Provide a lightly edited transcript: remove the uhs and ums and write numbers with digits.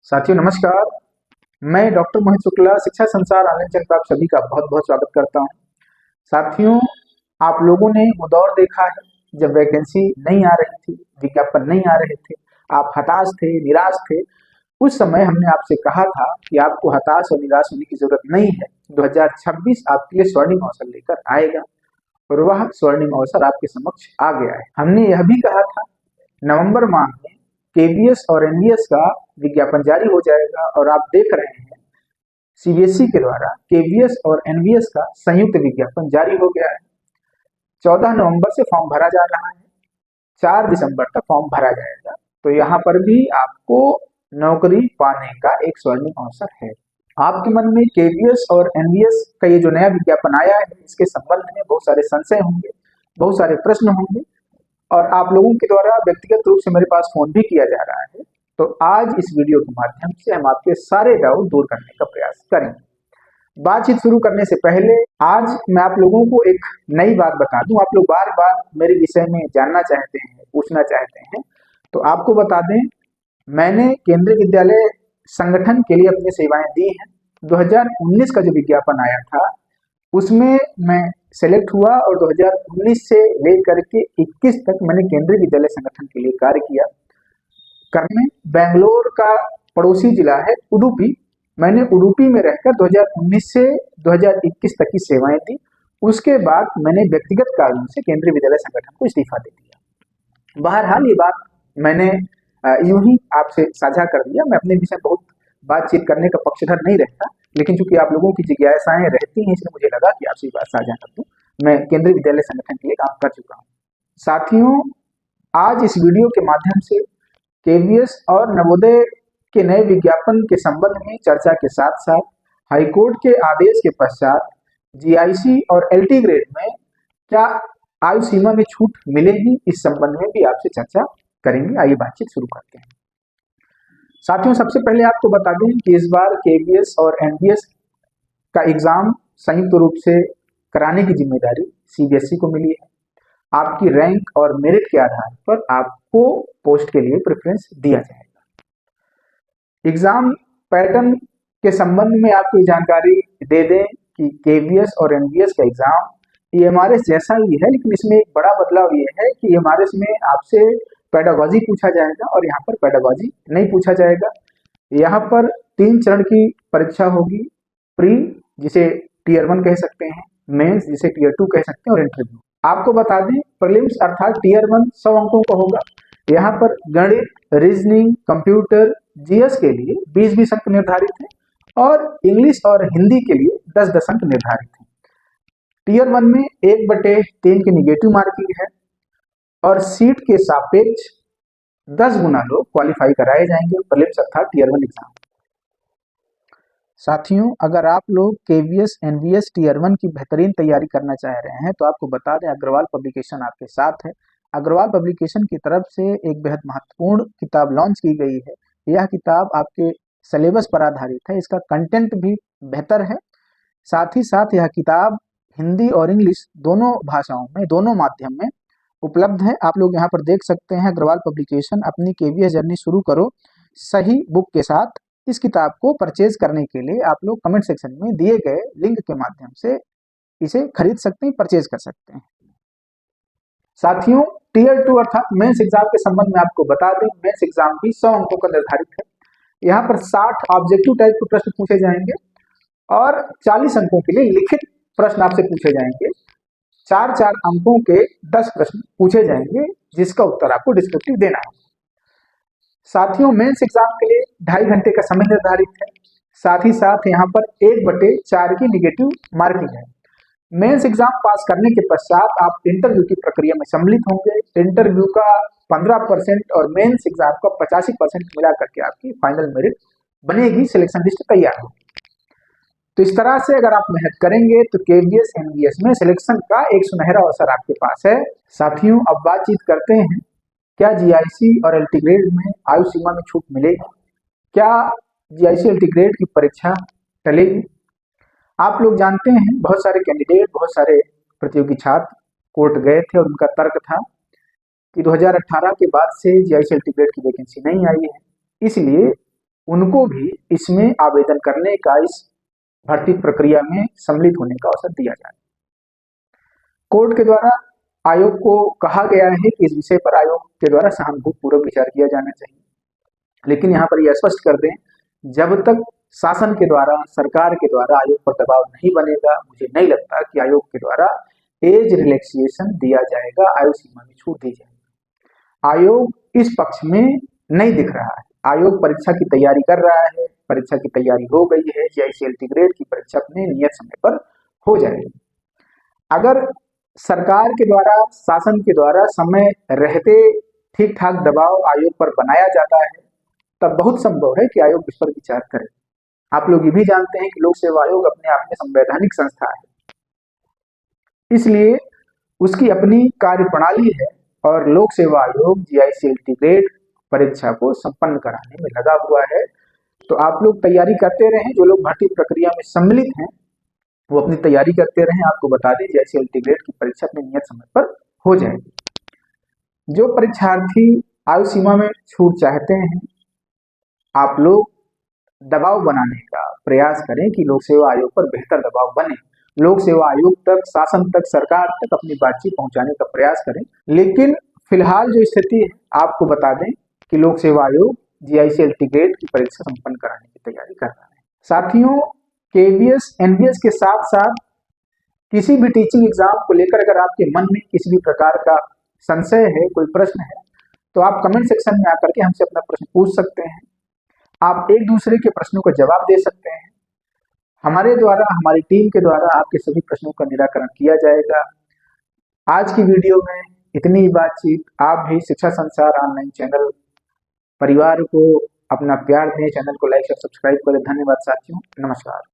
साथियों नमस्कार। मैं डॉक्टर मोहित शुक्ला शिक्षा संसार ऑनलाइन चैनल पर आप सभी का बहुत बहुत स्वागत करता हूं। साथियों, आप लोगों ने वो दौर देखा है जब वैकेंसी नहीं आ रही थी, विज्ञापन नहीं आ रहे थे, आप हताश थे, निराश थे। उस समय हमने आपसे कहा था कि आपको हताश और निराश होने की जरूरत नहीं है। 2026 आपके लिए स्वर्णिम अवसर लेकर आएगा और वह स्वर्णिम अवसर आपके समक्ष आ गया है। हमने यह भी कहा था नवंबर माह में केवीएस और एनवीएस का विज्ञापन जारी हो जाएगा और आप देख रहे हैं सीबीएसई के द्वारा केवीएस और एनवीएस का संयुक्त विज्ञापन जारी हो गया है। 14 नवंबर से फॉर्म भरा जा रहा है, 4 दिसंबर तक फॉर्म भरा जाएगा। तो यहाँ पर भी आपको नौकरी पाने का एक स्वर्णिम अवसर है। आपके मन में केवीएस और एनवीएस का ये जो नया विज्ञापन आया है, इसके संबंध में बहुत सारे संशय होंगे, बहुत सारे प्रश्न होंगे और आप लोगों के द्वारा व्यक्तिगत रूप से मेरे पास फोन भी किया जा रहा है। तो आज इस वीडियो के माध्यम से हम आपके सारे डाउट दूर करने का प्रयास करेंगे। बातचीत शुरू करने से पहले आज मैं आप लोगों को एक नई बात बता दूं। आप लोग बार बार मेरे विषय में जानना चाहते हैं, पूछना चाहते हैं, तो आपको बता दें मैंने केंद्रीय विद्यालय संगठन के लिए अपनी सेवाएं दी हैं। 2019 का जो विज्ञापन आया था उसमें मैं सेलेक्ट हुआ और 2019 से लेकर के 21 तक मैंने केंद्रीय विद्यालय संगठन के लिए कार्य किया। करने बेंगलोर का पड़ोसी जिला है उडुपी। मैंने उडुपी में रहकर 2019 से 2021 तक की सेवाएं दी। उसके बाद मैंने व्यक्तिगत कारणों से केंद्रीय विद्यालय संगठन को इस्तीफा दे दिया। बहरहाल ये बात मैंने यूं ही आपसे साझा कर दिया। मैं अपने विषय बहुत बातचीत करने का पक्षधर नहीं रहता, लेकिन चूंकि आप लोगों की जिज्ञासाएं रहती हैं इसलिए मुझे लगा कि आपसे बात साझा कर दूं। मैं केंद्रीय विद्यालय संगठन के लिए काम कर चुका हूं। साथियों, आज इस वीडियो के माध्यम से केवीएस और नवोदय के नए विज्ञापन के संबंध में चर्चा के साथ साथ हाईकोर्ट के आदेश के पश्चात जीआईसी और एलटी ग्रेड में क्या आयु सीमा में छूट मिलेगी, इस संबंध में भी आपसे चर्चा करेंगे। आइए बातचीत शुरू करते हैं। साथियों, सबसे पहले आपको बता दें कि इस बार केवीएस और एनवीएस का एग्जाम संयुक्त रूप से कराने की जिम्मेदारी सीबीएसई को मिली है। आपकी रैंक और मेरिट के आधार पर आपको पोस्ट के लिए प्रेफरेंस दिया जाएगा। एग्जाम पैटर्न के संबंध में आपको जानकारी दे दें कि केवीएस और एनवीएस का एग्जाम ईएमआरएस जैसा ही है, लेकिन इसमें एक बड़ा बदलाव ये है कि ईएमआरएस में आपसे पेडागोजी पूछा जाएगा और यहाँ पर पेडागोजी नहीं पूछा जाएगा। यहाँ पर 3 चरण की परीक्षा होगी। प्री, जिसे टीयर 1 कह सकते हैं, मेंस जिसे टीयर 2 कह सकते हैं, और इंटरव्यू। आपको बता दें प्रीलिम्स अर्थात टीयर 1 100 अंकों का होगा। यहाँ पर गणित, रीजनिंग, कंप्यूटर, जीएस के लिए 20-20 अंक निर्धारित है और इंग्लिश और हिंदी के लिए 10-10 अंक निर्धारित है। टीयर 1 में 1/3 की निगेटिव मार्किंग है और सीट के सापेक्ष 10 गुना लोग क्वालिफाई कराए जाएंगे प्रीलिम्स अर्थात टीयर 1 एग्जाम। साथियों, अगर आप लोग केवीएस एनवीएस टीयर 1 की बेहतरीन तैयारी करना चाह रहे हैं तो आपको बता दें अग्रवाल पब्लिकेशन आपके साथ है। अग्रवाल पब्लिकेशन की तरफ से एक बेहद महत्वपूर्ण किताब लॉन्च की गई है। यह किताब आपके सिलेबस पर आधारित है, इसका कंटेंट भी बेहतर है। साथ ही साथ यह किताब हिंदी और इंग्लिश दोनों भाषाओं में, दोनों माध्यम में उपलब्ध है। आप लोग यहाँ पर देख सकते हैं अग्रवाल पब्लिकेशन अपनी केवीएस जर्नी शुरू करो सही बुक के साथ। इस किताब को परचेज करने के लिए आप लोग कमेंट सेक्शन में दिए गए लिंक के माध्यम से इसे खरीद सकते हैं, परचेज कर सकते हैं। साथियों, टीयर 2 अर्थात मेंस एग्जाम के संबंध में आपको बता दें मेंस एग्जाम भी 100 अंकों का निर्धारित है। यहाँ पर 60 ऑब्जेक्टिव टाइप के प्रश्न पूछे जाएंगे और 40 अंकों के लिए लिखित प्रश्न आपसे पूछे जाएंगे। 4-4 अंकों के 10 प्रश्न पूछे जाएंगे जिसका उत्तर आपको डिस्क्रिप्टिव देना है। साथियों, मेंस एग्जाम के लिए 2.5 घंटे का समय निर्धारित है। साथ ही साथ यहाँ पर 1/4 की निगेटिव मार्किंग है। मेंस एग्जाम पास करने के पश्चात आप इंटरव्यू की प्रक्रिया में सम्मिलित होंगे। इंटरव्यू का 15% और मेंस एग्जाम का 85% मिला करके आपकी फाइनल मेरिट बनेगी, सिलेक्शन लिस्ट तैयार होगी। तो इस तरह से अगर आप मेहनत करेंगे तो केवीएस एनवीएस में सिलेक्शन का एक सुनहरा अवसर आपके पास है। साथियों, अब बातचीत करते हैं क्या जीआईसी और एलटी ग्रेड में आयु सीमा में छूट मिलेगी, क्या जीआईसी एलटी ग्रेड की परीक्षा टलेगी। आप लोग जानते हैं बहुत सारे कैंडिडेट, बहुत सारे प्रतियोगी छात्र कोर्ट गए थे और उनका तर्क था कि 2018 के बाद से जीआईसी एलटी ग्रेड की वैकेंसी नहीं आई है, इसलिए उनको भी इसमें आवेदन करने का, इस भर्ती प्रक्रिया में सम्मिलित होने का अवसर दिया जाए। कोर्ट के द्वारा आयोग को कहा गया है कि इस विषय पर आयोग के द्वारा सहानुभूतिपूर्वक विचार किया जाना चाहिए, लेकिन यहाँ पर यह स्पष्ट कर दें, जब तक शासन के द्वारा, सरकार के द्वारा आयोग पर दबाव नहीं बनेगा, मुझे नहीं लगता कि आयोग के द्वारा एज रिलैक्सेशन दिया जाएगा, आयु सीमा में छूट दी जाएगी। आयोग इस पक्ष में नहीं दिख रहा है। आयोग परीक्षा की तैयारी कर रहा है, परीक्षा की तैयारी हो गई है, JICLT ग्रेड की परीक्षा अपने नियत समय पर हो जाएगी। अगर सरकार के द्वारा, शासन के द्वारा समय रहते ठीक ठाक दबाव आयोग पर बनाया जाता है, तब बहुत संभव है कि आयोग इस पर विचार करे। आप लोग ये भी जानते हैं कि लोक सेवा आयोग अपने आप में संवैधानिक संस्था है, इसलिए उसकी अपनी कार्यप्रणाली है और लोक सेवा आयोग JICLT ग्रेड परीक्षा को संपन्न कराने में लगा हुआ है। तो आप लोग तैयारी करते रहें, जो लोग भर्ती प्रक्रिया में सम्मिलित हैं वो अपनी तैयारी करते रहें। आपको बता दें, JICLT ग्रेड की परीक्षा अपने नियत समय पर हो जाएगी। जो परीक्षार्थी आयु सीमा में छूट चाहते हैं, आप लोग दबाव बनाने का प्रयास करें कि लोक सेवा आयोग पर बेहतर दबाव बने, लोक सेवा आयोग तक, शासन तक, सरकार तक अपनी बातचीत पहुंचाने का प्रयास करें। लेकिन फिलहाल जो स्थिति है, आपको बता दें कि लोक सेवा आयोग JICLT ग्रेड की परीक्षा संपन्न कराने की तैयारी कर रहा है। साथियों, KVS NVS के साथ साथ किसी भी टीचिंग एग्जाम को लेकर अगर आपके मन में किसी भी प्रकार का संशय है, कोई प्रश्न है, तो आप कमेंट सेक्शन में आकर के हमसे अपना प्रश्न पूछ सकते हैं। आप एक दूसरे के प्रश्नों का जवाब दे सकते हैं। हमारे द्वारा, हमारी टीम के द्वारा आपके सभी प्रश्नों का निराकरण किया जाएगा। आज की वीडियो में इतनी ही बातचीत। आप भी शिक्षा संसार ऑनलाइन चैनल परिवार को अपना प्यार दें, चैनल को लाइक और सब्सक्राइब करें। धन्यवाद साथियों, नमस्कार।